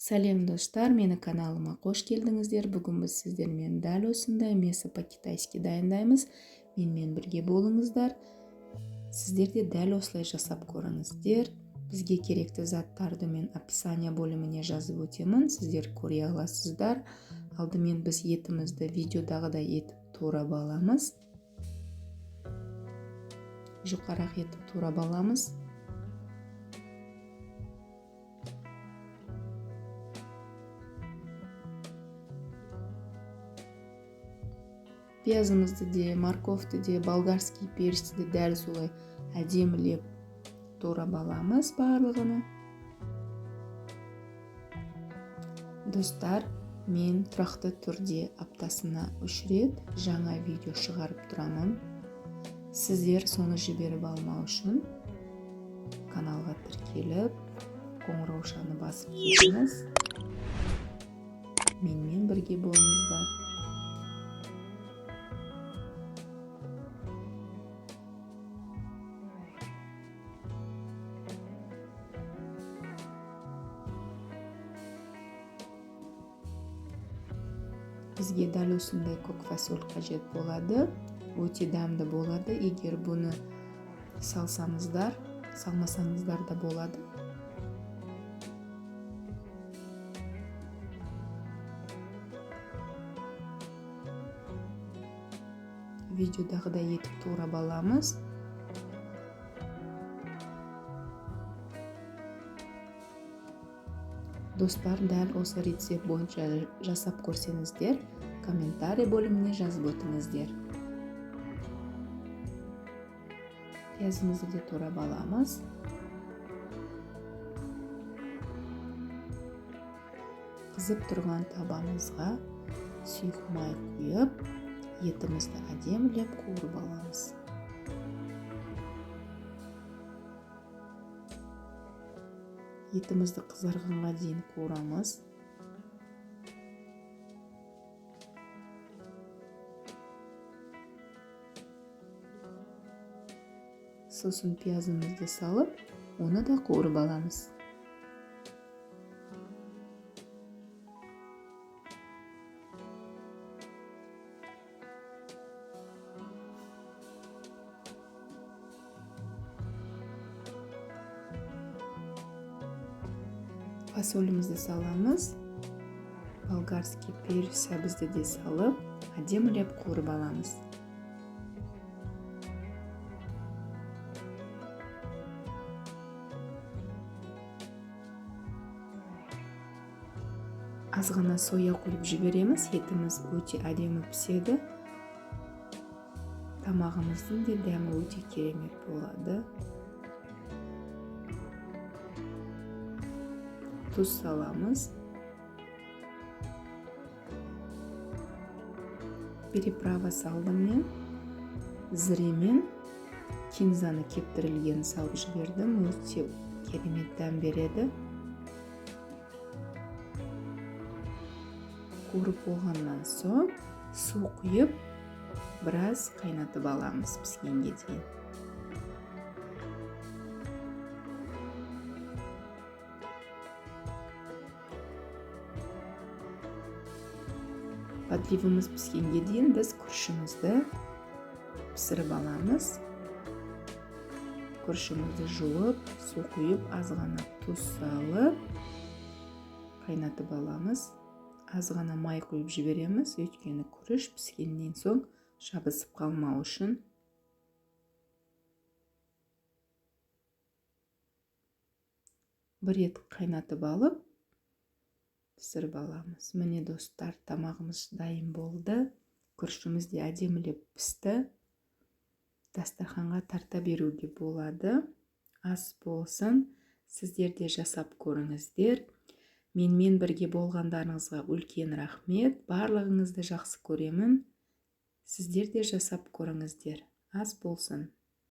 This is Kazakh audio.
Сәлем достар, мені каналыма қош келдіңіздер. Бүгін біз сіздермен дәл осындай месо по-китайски дайындаймыз. Менімен бірге болыңыздар. Сіздер де дәл осылай жасап көріңіздер. Бізге керекті заттарды мен описание бөліміне жазып өтемін. Сіздер көре аласыздар. Алдымен біз етімізді видеодағыдай етіп турап аламыз. Жұқарақ етіп турап аламыз. Пиязымызды де, морковты де, болгарский перцті де дәл солай әдемілеп турап аламыз барлығыны. Достар, мен тұрақты түрде аптасына 3 рет жаңа видео шығарып тұрамын. Сіздер соны жіберіп алмау үшін каналға тіркеліп, қоңыраушаны басып қойыңыз. Менімен бірге болыңыздар. Бізге дәл осындай көк фасоль қажет болады. Өте дәмді болады. Егер бұны салсаңыздар, салмасаңыздар да болады. Видеодағыдай етіп турап аламыз. Достар, дәл осы рецепт бойынша жасап көрсеңіздер, комментарий бөліміне жазып өтіңіздер. Пиязымызды де турап аламыз. Қызып тұрған табамызға сұйық май құйып, етімізді әдемілеп қуырып аламыз. Етімізді қызарғанға дейін қуырамыз. Сосын пиязымызды салып, оны да қуырып аламыз. Фасолімізді саламыз. Болгарский перец сәбізді де салып, әдемілеп қуырып аламыз. Азғана соя құйып жібереміз. Етіміз өте әдемі піседі. Тамағымыздың да дәмі өте керемет болады. Тұз саламыз. Переправа салдым мен. Зіремен кинзаны кептірілген салып жібердім. Өте керемет дәм береді. Қуырып болғаннан соң су құйып, біраз қайнатып аламыз піскенге дейін. Подливымыз піскенге дейін біз күрішімізді пісіріп аламыз. Күрішімізді жуып, су құйып, азғана тұз салып, қайнатып аламыз. Азғана май құйып жібереміз, өйткені күріш піскеннен соң жабысып қалмау үшін. Бір рет қайнатып алып, пісіріп аламыз. Міне достар, тамағымыз дайын болды. Күрішіміз де әдемілеп пісті. Дастарханға тарта беруге болады. Ас болсын, сіздер де жасап көріңіздер. Менімен бірге болғандарыңызға үлкен рахмет. Барлығыңызды жақсы көремін. Сіздер де жасап көріңіздер. Ас болсын.